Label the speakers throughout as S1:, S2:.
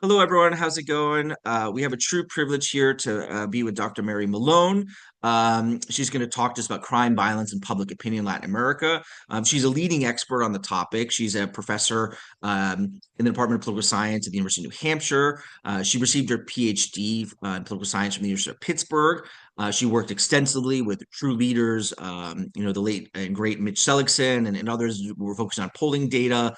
S1: Hello, everyone. How's it going? We have a true privilege here to be with Dr. Mary Malone. She's going to talk to us about crime, violence, and public opinion in Latin America. She's a leading expert on the topic. She's a professor in the Department of Political Science at the University of New Hampshire. She received her PhD in political science from the University of Pittsburgh. She worked extensively with true leaders, the late and great Mitch Seligson and others who were focused on polling data.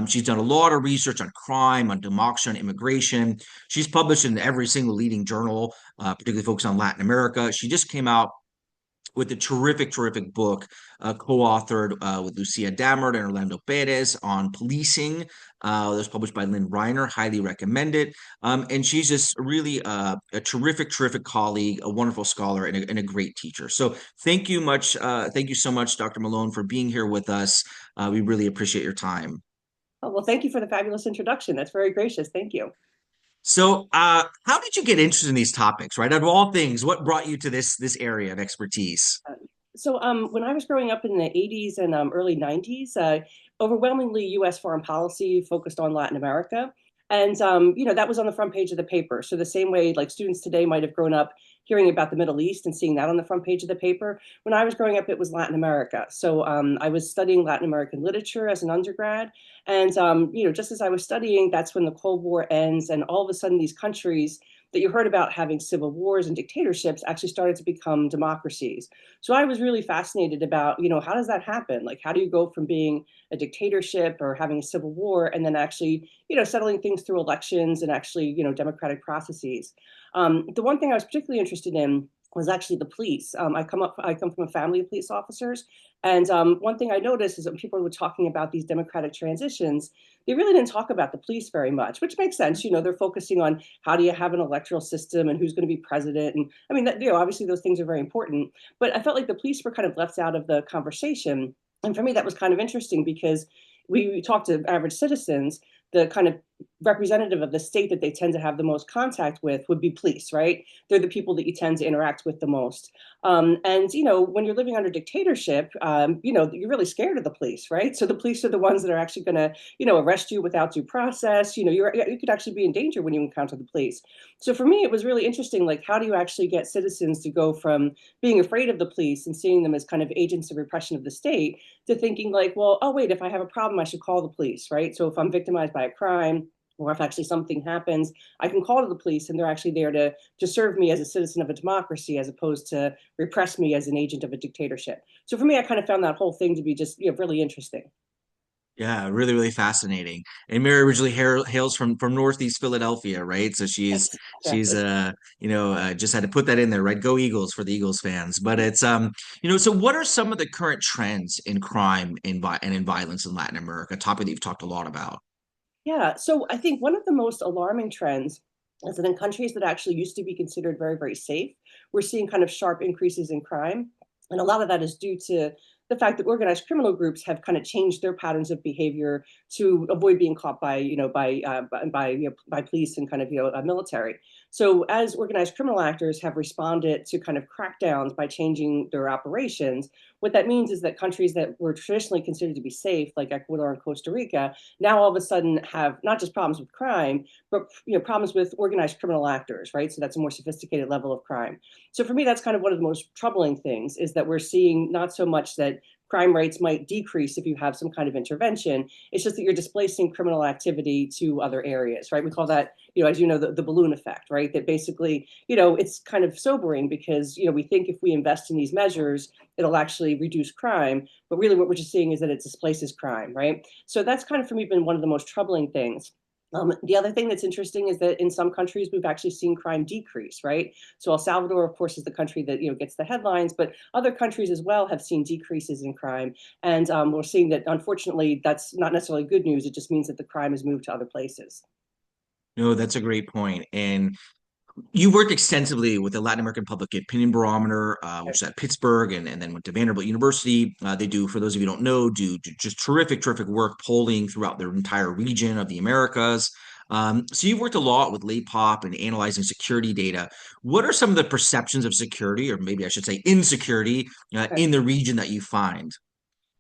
S1: She's done a lot of research on crime, on democracy, on immigration. She's published in every single leading journal, particularly focused on Latin America. She just came out with a terrific book co-authored with Lucia Dammert and Orlando Perez on policing. That was published by Lynn Reiner. Highly recommend it. And she's just really a terrific colleague, a wonderful scholar, and a great teacher. So thank you so much, Dr. Malone, for being here with us. We really appreciate your time.
S2: Oh, well, thank you for the fabulous introduction. That's very gracious. Thank you.
S1: So, how did you get interested in these topics, right? Out of all things, what brought you to this area of expertise?
S2: When I was growing up in the 80s and early 90s, overwhelmingly U.S. foreign policy focused on Latin America. And, that was on the front page of the paper. So the same way like students today might have grown up hearing about the Middle East and seeing that on the front page of the paper, when I was growing up, it was Latin America. So I was studying Latin American literature as an undergrad. And, just as I was studying, that's when the Cold War ends. And all of a sudden, these countries that you heard about having civil wars and dictatorships actually started to become democracies. So I was really fascinated about, how does that happen? Like, how do you go from being a dictatorship or having a civil war and then actually, settling things through elections and actually, democratic processes? The one thing I was particularly interested in was actually the police. I come from a family of police officers, and one thing I noticed is that when people were talking about these democratic transitions, they really didn't talk about the police very much, which makes sense. They're focusing on how do you have an electoral system and who's going to be president, and I mean, obviously those things are very important. But I felt like the police were kind of left out of the conversation, and for me, that was kind of interesting because we talk to average citizens. The kind of representative of the state that they tend to have the most contact with would be police, right? They're the people that you tend to interact with the most. And when you're living under dictatorship, you're really scared of the police, right? So the police are the ones that are actually going to, arrest you without due process. You could actually be in danger when you encounter the police. So for me, it was really interesting. Like, how do you actually get citizens to go from being afraid of the police and seeing them as kind of agents of repression of the state to thinking like, well, oh wait, if I have a problem, I should call the police, right? So if I'm victimized by a crime, or if actually something happens, I can call to the police and they're actually there to serve me as a citizen of a democracy as opposed to repress me as an agent of a dictatorship. So for me, I kind of found that whole thing to be just really interesting.
S1: Yeah, really fascinating. And Mary originally hails from Northeast Philadelphia, right? So she's
S2: Yes,
S1: she's
S2: exactly.
S1: just had to put that in there, right? Go Eagles for the Eagles fans. But it's so what are some of the current trends in crime and in violence in Latin America? A topic that you've talked a lot about.
S2: Yeah, so I think one of the most alarming trends is that in countries that actually used to be considered very, very safe, we're seeing kind of sharp increases in crime. And a lot of that is due to the fact that organized criminal groups have kind of changed their patterns of behavior to avoid being caught by, by police and kind of, military. So as organized criminal actors have responded to kind of crackdowns by changing their operations, what that means is that countries that were traditionally considered to be safe, like Ecuador and Costa Rica, now all of a sudden have not just problems with crime, but problems with organized criminal actors, right? So that's a more sophisticated level of crime. So for me, that's kind of one of the most troubling things is that we're seeing not so much that crime rates might decrease if you have some kind of intervention. It's just that you're displacing criminal activity to other areas, right? We call that, as you know, the balloon effect, right? That basically, it's kind of sobering because, we think if we invest in these measures, it'll actually reduce crime. But really what we're just seeing is that it displaces crime, right? So that's kind of for me been one of the most troubling things. The other thing that's interesting is that in some countries we've actually seen crime decrease, right? So El Salvador, of course, is the country that gets the headlines, but other countries as well have seen decreases in crime, and we're seeing that unfortunately that's not necessarily good news. It just means that the crime has moved to other places.
S1: No, that's a great point. And you worked extensively with the Latin American Public Opinion Barometer, which is at Pittsburgh, and then went to Vanderbilt University. They do, for those of you who don't know, do just terrific work polling throughout their entire region of the Americas. So you've worked a lot with LAPOP and analyzing security data. What are some of the perceptions of security, or maybe I should say insecurity,
S2: Okay.
S1: in the region that you find?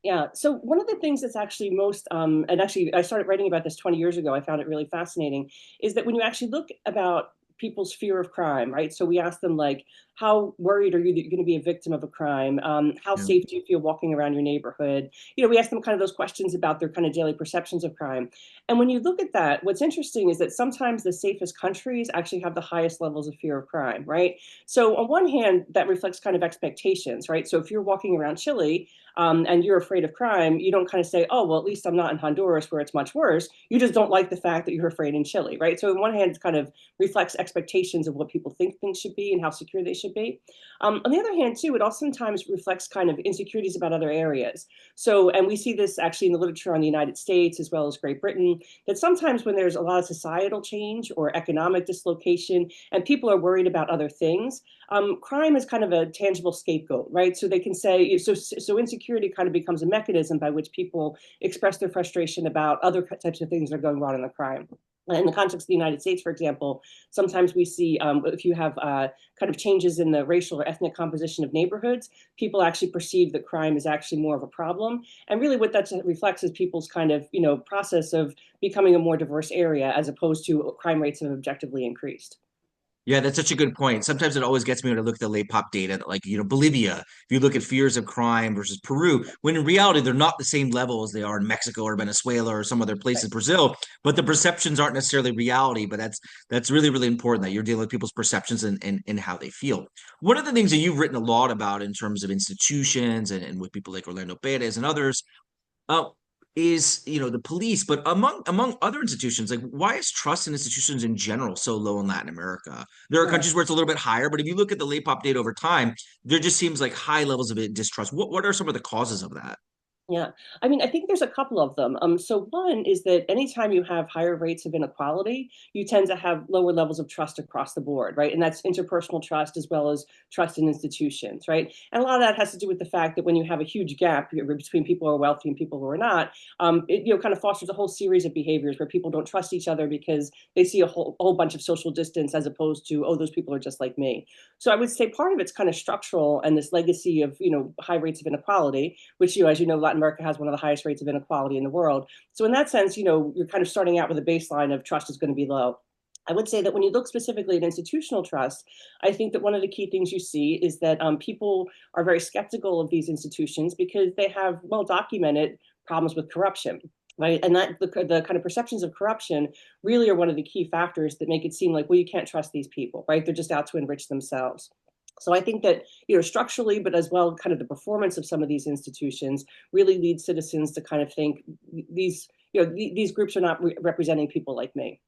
S2: Yeah. So one of the things that's actually most, and actually I started writing about this 20 years ago. I found it really fascinating, is that when you actually look about people's fear of crime, right? So we ask them like, how worried are you that you're going to be a victim of a crime? How
S1: Yeah.
S2: safe do you feel walking around your neighborhood? We ask them kind of those questions about their kind of daily perceptions of crime. And when you look at that, what's interesting is that sometimes the safest countries actually have the highest levels of fear of crime, right? So on one hand, that reflects kind of expectations, right? So if you're walking around Chile, and you're afraid of crime, you don't kind of say, oh, well, at least I'm not in Honduras where it's much worse. You just don't like the fact that you're afraid in Chile, right? So, on one hand, it kind of reflects expectations of what people think things should be and how secure they should be. On the other hand, too, it also sometimes reflects kind of insecurities about other areas. So, and we see this actually in the literature on the United States as well as Great Britain, that sometimes when there's a lot of societal change or economic dislocation and people are worried about other things, crime is kind of a tangible scapegoat, right? So they can say, so insecurity kind of becomes a mechanism by which people express their frustration about other types of things that are going wrong in the crime. In the context of the United States, for example, sometimes we see if you have kind of changes in the racial or ethnic composition of neighborhoods, people actually perceive that crime is actually more of a problem. And really what that reflects is people's kind of, process of becoming a more diverse area as opposed to crime rates have objectively increased.
S1: Yeah, that's such a good point. Sometimes it always gets me when I look at the LAPOP data that, like, Bolivia, if you look at fears of crime versus Peru, when in reality, they're not the same level as they are in Mexico or Venezuela or some other places,
S2: Right.
S1: Brazil, but the perceptions aren't necessarily reality. But that's really, really important that you're dealing with people's perceptions and how they feel. One of the things that you've written a lot about in terms of institutions and with people like Orlando Perez and others uh, is the police, but among other institutions, like why is trust in institutions in general so low in Latin America? There are
S2: Yeah.
S1: countries where it's a little bit higher, but if you look at the LAPOP data over time, there just seems like high levels of distrust. What are some of the causes of that?
S2: Yeah, I mean, I think there's a couple of them. So one is that anytime you have higher rates of inequality, you tend to have lower levels of trust across the board, right? And that's interpersonal trust as well as trust in institutions, right? And a lot of that has to do with the fact that when you have a huge gap between people who are wealthy and people who are not, it kind of fosters a whole series of behaviors where people don't trust each other because they see a whole bunch of social distance as opposed to, oh, those people are just like me. So I would say part of it's kind of structural and this legacy of high rates of inequality, which as you know, Latin America has one of the highest rates of inequality in the world. So in that sense, you're kind of starting out with a baseline of trust is going to be low. I would say that when you look specifically at institutional trust, I think that one of the key things you see is that people are very skeptical of these institutions because they have well documented problems with corruption. Right. And that the kind of perceptions of corruption really are one of the key factors that make it seem like, well, you can't trust these people, right? They're just out to enrich themselves. So I think that, structurally, but as well, kind of the performance of some of these institutions really leads citizens to kind of think these groups are not representing people like me.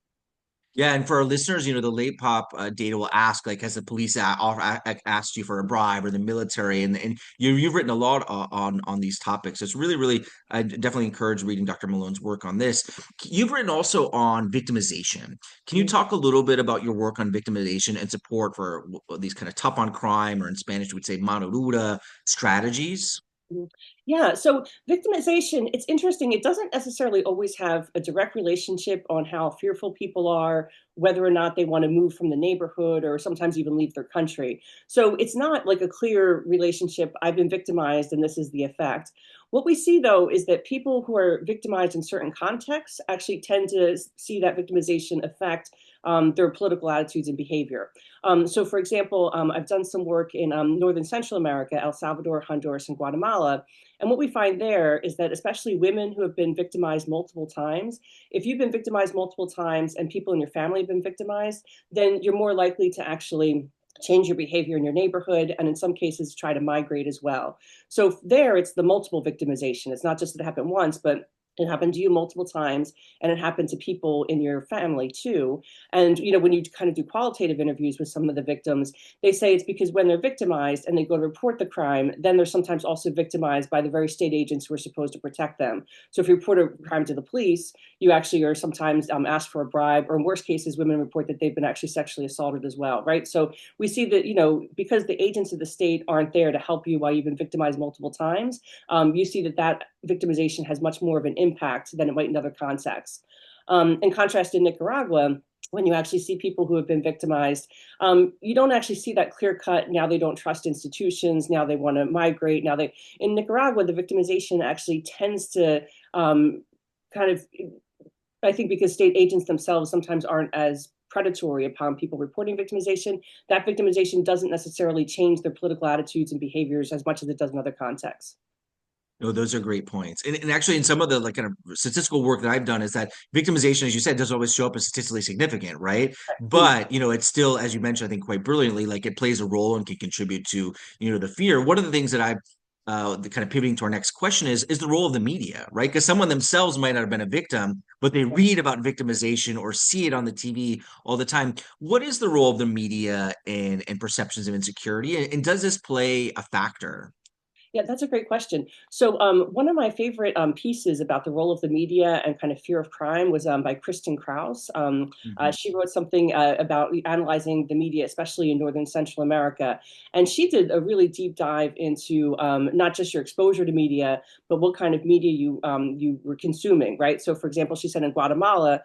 S1: Yeah, and for our listeners, the late pop data will ask, like, has the police asked you for a bribe or the military? And you've written a lot on these topics. It's really, really, I definitely encourage reading Dr. Malone's work on this. You've written also on victimization. Can you talk a little bit about your work on victimization and support for these kind of tough on crime, or in Spanish, we would say mano dura strategies?
S2: Mhm. Yeah, so victimization, it's interesting. It doesn't necessarily always have a direct relationship on how fearful people are, whether or not they want to move from the neighborhood or sometimes even leave their country. So it's not like a clear relationship. I've been victimized and this is the effect. What we see though is that people who are victimized in certain contexts actually tend to see that victimization affect their political attitudes and behavior. So, for example, I've done some work in Northern Central America, El Salvador, Honduras, and Guatemala. And what we find there is that, especially women who have been victimized multiple times, if you've been victimized multiple times and people in your family have been victimized, then you're more likely to actually change your behavior in your neighborhood and in some cases try to migrate as well. So there it's the multiple victimization. It's not just that it happened once, but it happened to you multiple times and it happened to people in your family too. And when you kind of do qualitative interviews with some of the victims, they say it's because when they're victimized and they go to report the crime, then they're sometimes also victimized by the very state agents who are supposed to protect them. So if you report a crime to the police, you actually are sometimes asked for a bribe, or in worst cases, women report that they've been actually sexually assaulted as well, right? So we see that, because the agents of the state aren't there to help you while you've been victimized multiple times, you see that victimization has much more of an impact than it might in other contexts. In contrast, in Nicaragua, when you actually see people who have been victimized, you don't actually see that clear cut. Now they don't trust institutions. Now they want to migrate. Now they, in Nicaragua, the victimization actually tends to kind of, I think because state agents themselves sometimes aren't as predatory upon people reporting victimization, that victimization doesn't necessarily change their political attitudes and behaviors as much as it does in other contexts.
S1: No, those are great points. And actually, in some of the like kind of statistical work that I've done, is that victimization, as you said, doesn't always show up as statistically significant, right?
S2: Mm.
S1: But it's still, as you mentioned, I think quite brilliantly, like it plays a role and can contribute to the fear. One of the things that I've the kind of pivoting to our next question is the role of the media, right? Because someone themselves might not have been a victim, but they read about victimization or see it on the TV all the time. What is the role of the media in perceptions of insecurity, and does this play a factor?
S2: Yeah, that's a great question. So, one of my favorite pieces about the role of the media and kind of fear of crime was by Kristen Krause.
S1: Mhm.
S2: She wrote something about analyzing the media, especially in Northern Central America. And she did a really deep dive into not just your exposure to media, but what kind of media you were consuming, right? So, for example, she said in Guatemala,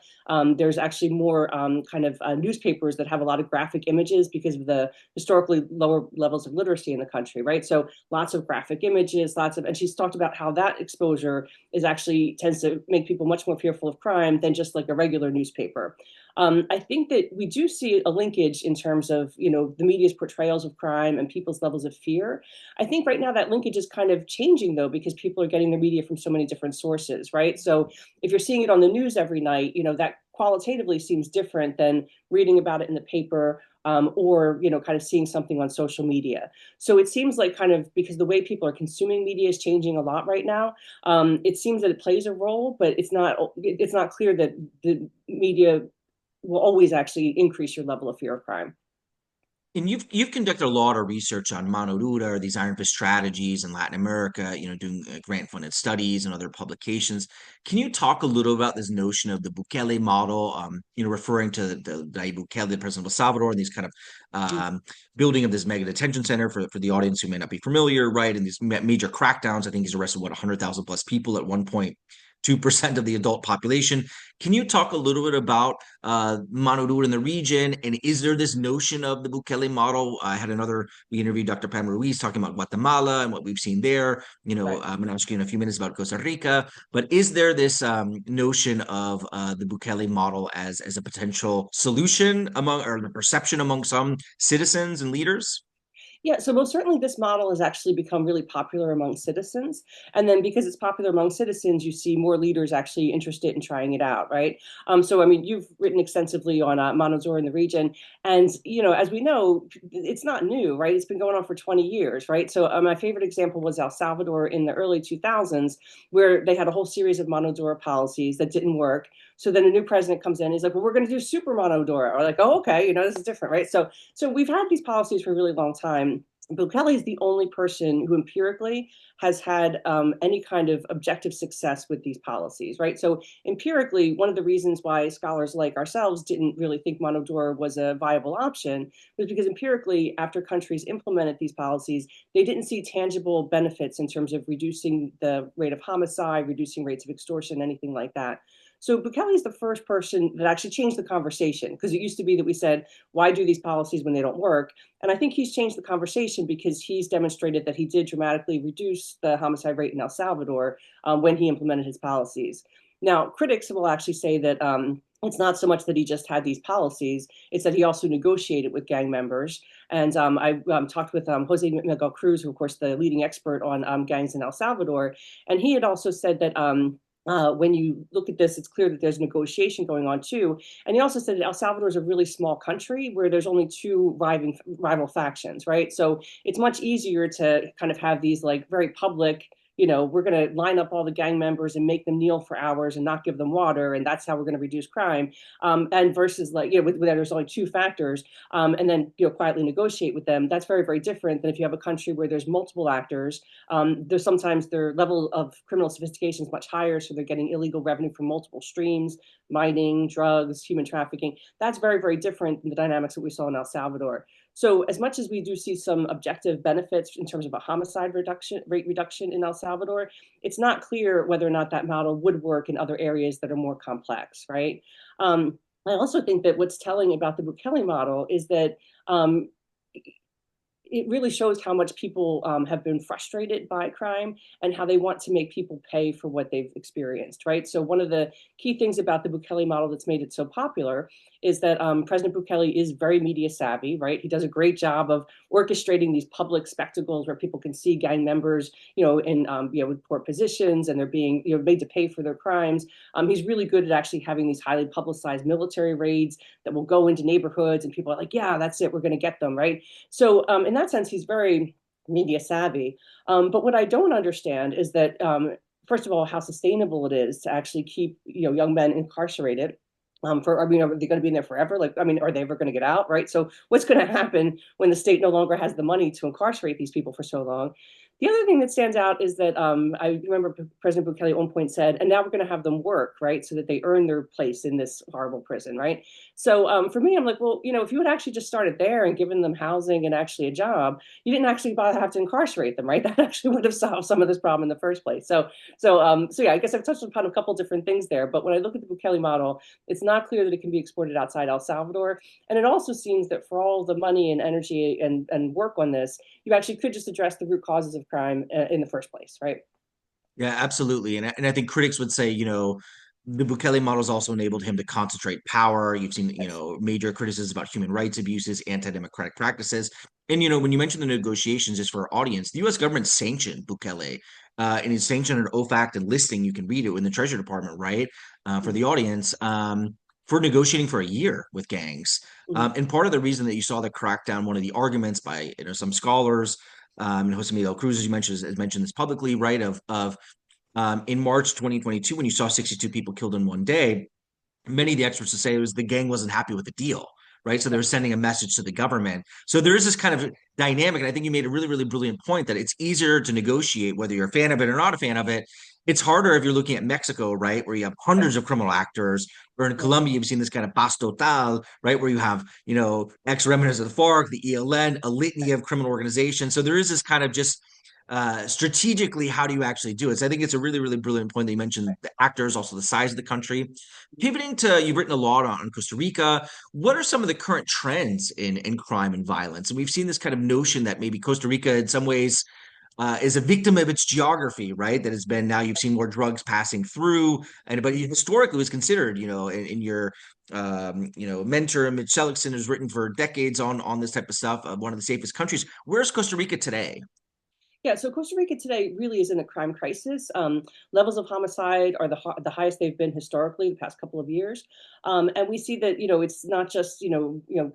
S2: there's actually more kind of newspapers that have a lot of graphic images because of the historically lower levels of literacy in the country, right? So lots of graphic images, and she's talked about how that exposure is actually tends to make people much more fearful of crime than just like a regular newspaper. I think that we do see a linkage in terms of the media's portrayals of crime and people's levels of fear. I think right now that linkage is kind of changing though because people are getting their media from so many different sources, right? So if you're seeing it on the news every night, that qualitatively seems different than reading about it in the paper or kind of seeing something on social media. So it seems like kind of because the way people are consuming media is changing a lot right now. It seems that it plays a role, but it's not clear that the media will always actually increase your level of fear of crime.
S1: And you've conducted a lot of research on mano dura or these iron fist strategies in Latin America, doing grant funded studies and other publications. Can you talk a little about this notion of the Bukele model, referring to the Nayib Bukele, the president of El Salvador, and these kind of building of this mega detention center for the audience who may not be familiar, right? And these major crackdowns. I think he's arrested, 100,000 plus people at 1.2% of the adult population. Can you talk a little bit about Mano dura in the region? And is there this notion of the Bukele model? We interviewed Dr. Pam Ruiz talking about Guatemala and what we've seen there.
S2: Right.
S1: I'm going to ask you in a few minutes about Costa Rica. But is there this notion of the Bukele model as a potential solution or the perception among some citizens and leaders?
S2: Yeah, so most certainly this model has actually become really popular among citizens. And then because it's popular among citizens, you see more leaders actually interested in trying it out, right? So, I mean, you've written extensively on Mano dura in the region. And, as we know, it's not new, right? It's been going on for 20 years, right? So, my favorite example was El Salvador in the early 2000s, where they had a whole series of Mano dura policies that didn't work. So then a new president comes in, he's like, well, we're going to do super Mano dura. Or like, oh, okay, this is different, right? So we've had these policies for a really long time. Bukele is the only person who empirically has had any kind of objective success with these policies, right? So empirically, one of the reasons why scholars like ourselves didn't really think Mano dura was a viable option was because empirically, after countries implemented these policies, they didn't see tangible benefits in terms of reducing the rate of homicide, reducing rates of extortion, anything like that. So Bukele is the first person that actually changed the conversation because it used to be that we said, why do these policies when they don't work? And I think he's changed the conversation because he's demonstrated that he did dramatically reduce the homicide rate in El Salvador when he implemented his policies. Now, critics will actually say that it's not so much that he just had these policies, it's that he also negotiated with gang members. And I talked with Jose Miguel Cruz, who, of course, the leading expert on gangs in El Salvador. And he had also said that when you look at this, it's clear that there's negotiation going on too. And he also said that El Salvador is a really small country where there's only two rival factions, right? So it's much easier to kind of have these like very public, we're going to line up all the gang members and make them kneel for hours and not give them water, and that's how we're going to reduce crime. And versus like, where there's only two factors, and then quietly negotiate with them. That's very, very different than if you have a country where there's multiple actors. There's sometimes their level of criminal sophistication is much higher, so they're getting illegal revenue from multiple streams, mining, drugs, human trafficking. That's very, very different than the dynamics that we saw in El Salvador. So as much as we do see some objective benefits in terms of a homicide rate reduction in El Salvador, it's not clear whether or not that model would work in other areas that are more complex, right? I also think that what's telling about the Bukele model is that um, it really shows how much people have been frustrated by crime and how they want to make people pay for what they've experienced, right? So one of the key things about the Bukele model that's made it so popular is that President Bukele is very media savvy, right? He does a great job of orchestrating these public spectacles where people can see gang members, in with poor positions, and they're being made to pay for their crimes. He's really good at actually having these highly publicized military raids that will go into neighborhoods, and people are like, yeah, that's it, we're going to get them, right? So in that sense, he's very media savvy. But what I don't understand is that, first of all, how sustainable it is to actually keep young men incarcerated. For I mean, are they going to be in there forever? Like, I mean, are they ever going to get out? Right. So, what's going to happen when the state no longer has the money to incarcerate these people for so long? The other thing that stands out is that I remember President Bukele at one point said, and now we're going to have them work, right, so that they earn their place in this horrible prison, right? So for me, I'm like, well, if you had actually just started there and given them housing and actually a job, you didn't actually have to incarcerate them, right? That actually would have solved some of this problem in the first place. So yeah, I guess I've touched upon a couple different things there. But when I look at the Bukele model, it's not clear that it can be exported outside El Salvador. And it also seems that for all the money and energy and work on this, you actually could just address the root causes of crime in the first place, right?
S1: Yeah, absolutely. And I think critics would say, the Bukele model's also enabled him to concentrate power. You've seen,
S2: Yes.
S1: major criticisms about human rights abuses, anti-democratic practices. And, when you mentioned the negotiations, just for our audience, the US government sanctioned Bukele, and it's sanctioned an OFAC and listing. You can read it in the Treasury Department, right? For the
S2: Mm-hmm.
S1: audience, for negotiating for a year with gangs.
S2: Mm-hmm.
S1: And part of the reason that you saw the crackdown, one of the arguments by, some scholars, and Jose Miguel Cruz, as you mentioned, has mentioned this publicly, right? Of In March 2022, when you saw 62 people killed in one day, many of the experts would say it was the gang wasn't happy with the deal, right? So they were sending a message to the government. So there is this kind of dynamic, and I think you made a really, really brilliant point that it's easier to negotiate whether you're a fan of it or not a fan of it. It's harder if you're looking at Mexico, right, where you have hundreds of criminal actors, or in
S2: Right.
S1: Colombia, you've seen this kind of paz total, right, where you have, ex-remnants of the FARC, the ELN, a litany of criminal organizations. So there is this kind of just strategically, how do you actually do it? So I think it's a really, really brilliant point that you mentioned the actors, also the size of the country. Pivoting to, you've written a lot on Costa Rica. What are some of the current trends in crime and violence? And we've seen this kind of notion that maybe Costa Rica, in some ways, is a victim of its geography, right? That has been now you've seen more drugs passing through, and but historically was considered, in your mentor Mitch Seligson has written for decades on this type of stuff. One of the safest countries. Where's Costa Rica today?
S2: Yeah, so Costa Rica today really is in a crime crisis. Levels of homicide are the highest they've been historically the past couple of years, and we see that it's not just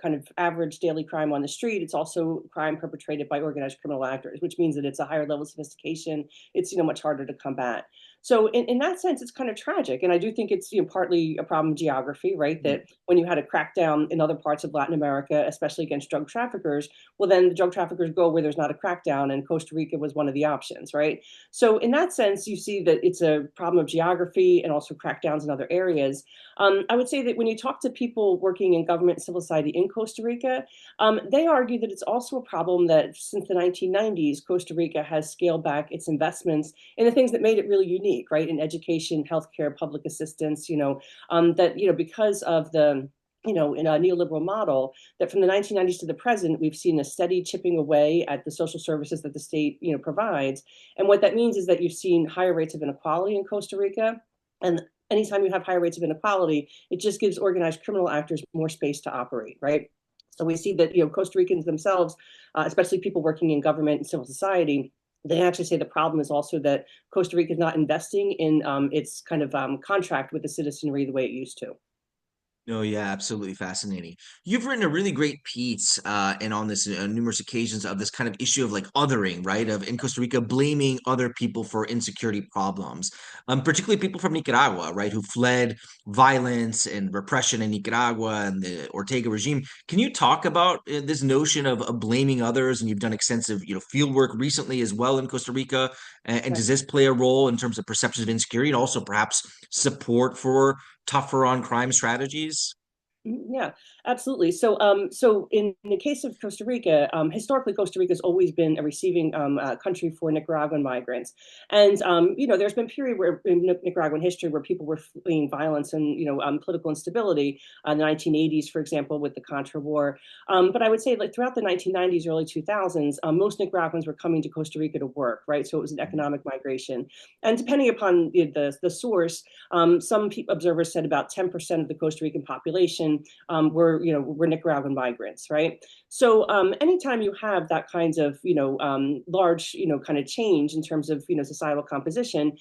S2: kind of average daily crime on the street. It's also crime perpetrated by organized criminal actors, which means that it's a higher level of sophistication. It's much harder to combat. So in that sense, it's kind of tragic, and I do think it's partly a problem of geography, right? That when you had a crackdown in other parts of Latin America, especially against drug traffickers, well, then the drug traffickers go where there's not a crackdown, and Costa Rica was one of the options, right? So, in that sense, you see that it's a problem of geography and also crackdowns in other areas. I would say that when you talk to people working in government and civil society in Costa Rica, they argue that it's also a problem that since the 1990s, Costa Rica has scaled back its investments in the things that made it really unique, right? In education, healthcare, public assistance, because of the in a neoliberal model, that from the 1990s to the present, we've seen a steady chipping away at the social services that the state, provides. And what that means is that you've seen higher rates of inequality in Costa Rica. And anytime you have higher rates of inequality, it just gives organized criminal actors more space to operate, right? So we see that, Costa Ricans themselves, especially people working in government and civil society, they actually say the problem is also that Costa Rica is not investing in its kind of contract with the citizenry the way it used to.
S1: Oh yeah, absolutely fascinating. You've written a really great piece, and on this numerous occasions of this kind of issue of like othering, right? Of in Costa Rica blaming other people for insecurity problems, particularly people from Nicaragua, right, who fled violence and repression in Nicaragua and the Ortega regime. Can you talk about this notion of blaming others? And you've done extensive, field work recently as well in Costa Rica. And
S2: Right.
S1: does this play a role in terms of perceptions of insecurity and also perhaps support for tougher on crime strategies?
S2: Yeah, absolutely. So in the case of Costa Rica, historically, Costa Rica has always been a receiving country for Nicaraguan migrants, and there's been a period where in Nicaraguan history where people were fleeing violence and political instability, in the 1980s, for example, with the Contra War. But I would say, like throughout the 1990s, early 2000s, most Nicaraguans were coming to Costa Rica to work, right? So it was an economic migration, and depending upon the source, some observers said about 10% of the Costa Rican population were Nicaraguan migrants, right? So anytime you have that kinds of large kind of change in terms of societal composition,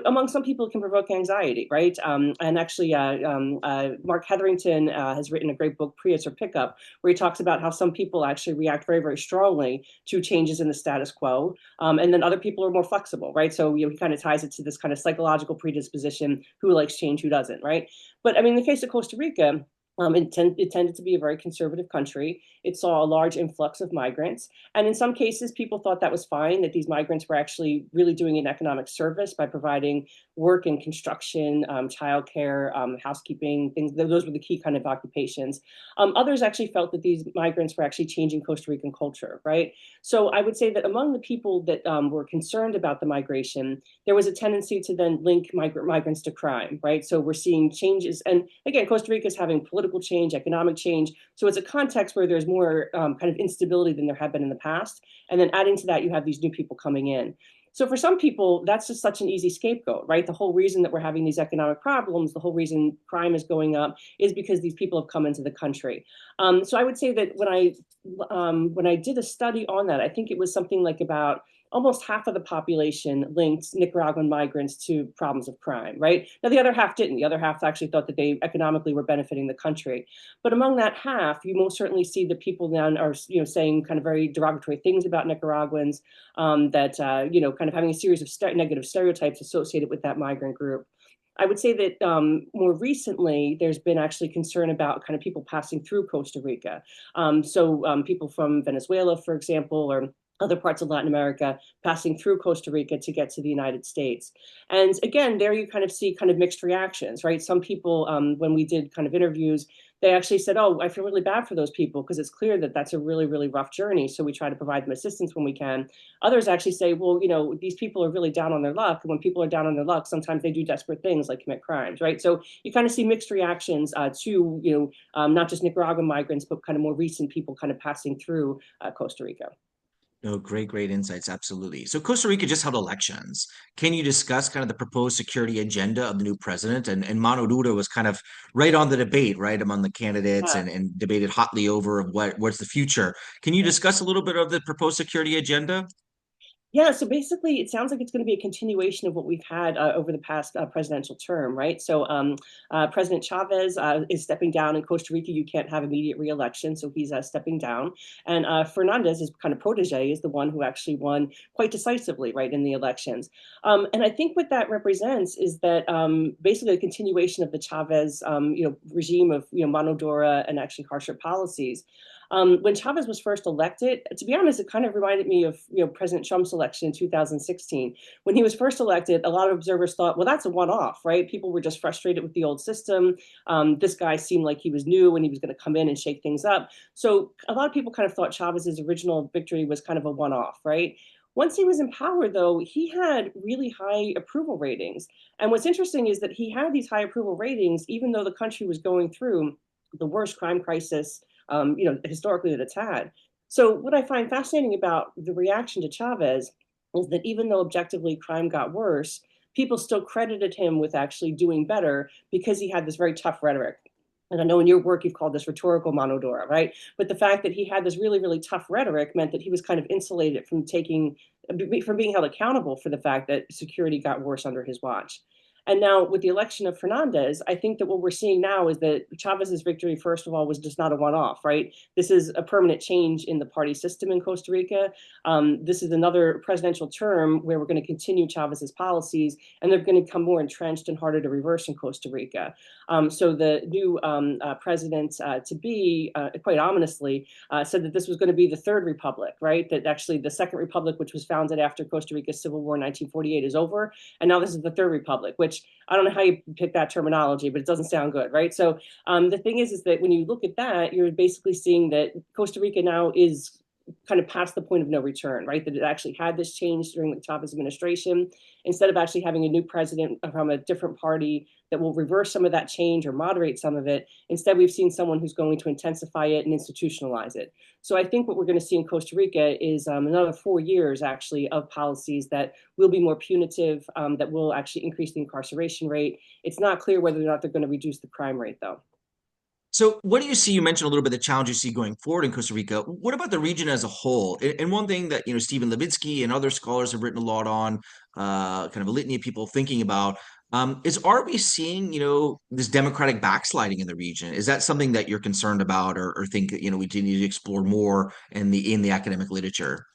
S2: among some people it can provoke anxiety, right? And actually, Mark Hetherington has written a great book, Prius or Pickup, where he talks about how some people actually react very, very strongly to changes in the status quo, and then other people are more flexible, right? So he kind of ties it to this kind of psychological predisposition: who likes change, who doesn't, right? But I mean, in the case of Costa Rica, it tended to be a very conservative country. It saw a large influx of migrants. And in some cases, people thought that was fine, that these migrants were actually really doing an economic service by providing work in construction, childcare, housekeeping, things. Those were the key kind of occupations. Others actually felt that these migrants were actually changing Costa Rican culture, right? So I would say that among the people that were concerned about the migration, there was a tendency to then link migrants to crime, right? So we're seeing changes. And again, Costa Rica is having political change, economic change. So it's a context where there's more kind of instability than there had been in the past. And then adding to that, you have these new people coming in. So for some people, that's just such an easy scapegoat, right? The whole reason that we're having these economic problems, the whole reason crime is going up, is because these people have come into the country. So I would say that when I did a study on that, I think it was something like about almost half of the population linked Nicaraguan migrants to problems of crime, right? Now, the other half didn't. The other half actually thought that they economically were benefiting the country. But among that half, you most certainly see that people now are, saying kind of very derogatory things about Nicaraguans, that, kind of having a series of negative stereotypes associated with that migrant group. I would say that more recently, there's been actually concern about kind of people passing through Costa Rica. So people from Venezuela, for example, or other parts of Latin America passing through Costa Rica to get to the United States. And again, there you kind of see kind of mixed reactions, right? Some people, when we did kind of interviews, they actually said, "Oh, I feel really bad for those people because it's clear that that's a really, really rough journey. So we try to provide them assistance when we can." Others actually say, "Well, these people are really down on their luck. And when people are down on their luck, sometimes they do desperate things like commit crimes, right?" So you kind of see mixed reactions to, not just Nicaraguan migrants, but kind of more recent people kind of passing through Costa Rica.
S1: No, great, great insights. Absolutely. So Costa Rica just held elections. Can you discuss kind of the proposed security agenda of the new president? And Mano Dura was kind of right on the debate, right, among the candidates
S2: Uh,
S1: and debated hotly over what's the future. Can you discuss a little bit of the proposed security agenda?
S2: Yeah, so basically, it sounds like it's going to be a continuation of what we've had over the past presidential term, right? So President Chavez is stepping down in Costa Rica. You can't have immediate reelection, so he's stepping down. And Fernandez, his kind of protege, is the one who actually won quite decisively, right, in the elections. And I think what that represents is that basically a continuation of the Chavez, regime of mano dura and actually harsher policies. When Chavez was first elected, to be honest, it kind of reminded me of President Trump's election in 2016. When he was first elected, a lot of observers thought, well, that's a one-off, right? People were just frustrated with the old system. This guy seemed like he was new and he was going to come in and shake things up. So a lot of people kind of thought Chavez's original victory was kind of a one-off, right? Once he was in power, though, he had really high approval ratings. And what's interesting is that he had these high approval ratings, even though the country was going through the worst crime crisis historically that it's had. So what I find fascinating about the reaction to Chavez is that even though objectively crime got worse, people still credited him with actually doing better because he had this very tough rhetoric. And I know in your work you've called this rhetorical mano dura, right? But the fact that he had this really, really tough rhetoric meant that he was kind of insulated from being held accountable for the fact that security got worse under his watch. And now with the election of Fernandez, I think that what we're seeing now is that Chavez's victory, first of all, was just not a one-off, right? This is a permanent change in the party system in Costa Rica. This is another presidential term where we're going to continue Chavez's policies, and they're going to become more entrenched and harder to reverse in Costa Rica. So the new president to be, quite ominously, said that this was going to be the third republic, right? That actually the second republic, which was founded after Costa Rica's civil war in 1948, is over, and now this is the third republic, which which I don't know how you pick that terminology, but it doesn't sound good, right? So the thing is that when you look at that, you're basically seeing that Costa Rica now is kind of past the point of no return, right? That it actually had this change during the Chavez administration. Instead of actually having a new president from a different party that will reverse some of that change or moderate some of it, instead we've seen someone who's going to intensify it and institutionalize it. So I think what we're going to see in Costa Rica is another 4 years actually of policies that will be more punitive, that will actually increase the incarceration rate. It's not clear whether or not they're going to reduce the crime rate, though.
S1: So, what do you see? You mentioned a little bit the challenge you see going forward in Costa Rica. What about the region as a whole? And one thing that Stephen Levitsky and other scholars have written a lot on, kind of a litany of people thinking about, is are we seeing this democratic backsliding in the region? Is that something that you're concerned about, or think that we do need to explore more in the academic literature?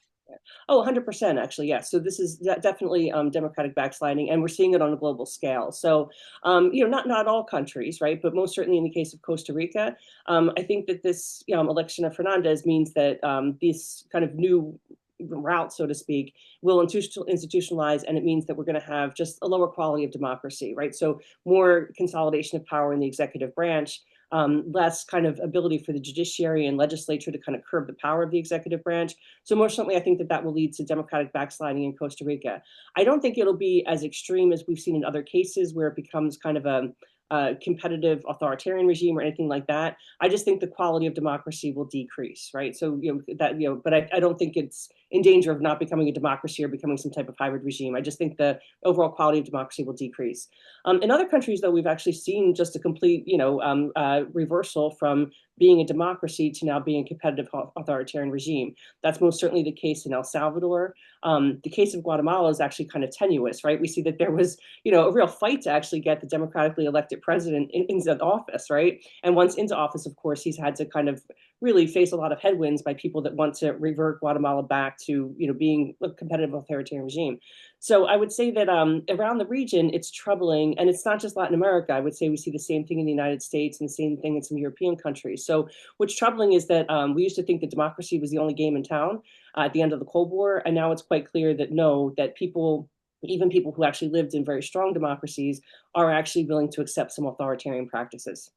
S2: Oh, 100% actually, yes. So this is definitely democratic backsliding, and we're seeing it on a global scale. So, not all countries, right? But most certainly in the case of Costa Rica, I think that this election of Fernandez means that this kind of new route, so to speak, will institutionalize, and it means that we're going to have just a lower quality of democracy, right? So more consolidation of power in the executive branch, less kind of ability for the judiciary and legislature to kind of curb the power of the executive branch. So most certainly, I think that that will lead to democratic backsliding in Costa Rica. I don't think it'll be as extreme as we've seen in other cases where it becomes kind of a competitive authoritarian regime or anything like that. I just think the quality of democracy will decrease, right? So but I don't think it's in danger of not becoming a democracy or becoming some type of hybrid regime. I just think the overall quality of democracy will decrease. In other countries, though, we've actually seen just a complete, reversal from being a democracy to now being a competitive authoritarian regime. That's most certainly the case in El Salvador. The case of Guatemala is actually kind of tenuous, right? We see that there was, a real fight to actually get the democratically elected president into office, right? And once into office, of course, he's had to kind of really face a lot of headwinds by people that want to revert Guatemala back to, being a competitive authoritarian regime. So I would say that around the region, it's troubling, and it's not just Latin America. I would say we see the same thing in the United States and the same thing in some European countries. So what's troubling is that we used to think that democracy was the only game in town at the end of the Cold War, and now it's quite clear that no, that people, even people who actually lived in very strong democracies, are actually willing to accept some authoritarian practices.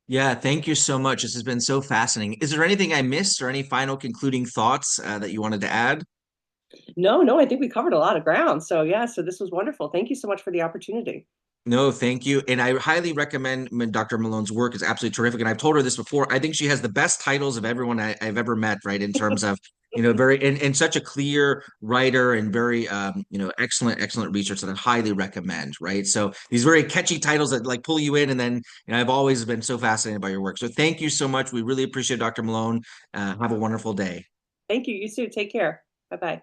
S1: Yeah, thank you so much. This has been so fascinating. Is there anything I missed or any final concluding thoughts that you wanted to add?
S2: No, no, I think we covered a lot of ground. So yeah, so this was wonderful. Thank you so much for the opportunity.
S1: No, thank you. And I highly recommend Dr. Malone's work is absolutely terrific. And I've told her this before. I think she has the best titles of everyone I've ever met, right? In terms of, very and such a clear writer and very excellent research that I highly recommend, right? So these very catchy titles that like pull you in, and then I've always been so fascinated by your work. So thank you so much. We really appreciate Dr. Malone. Have a wonderful day.
S2: Thank you. You too. Take care. Bye bye.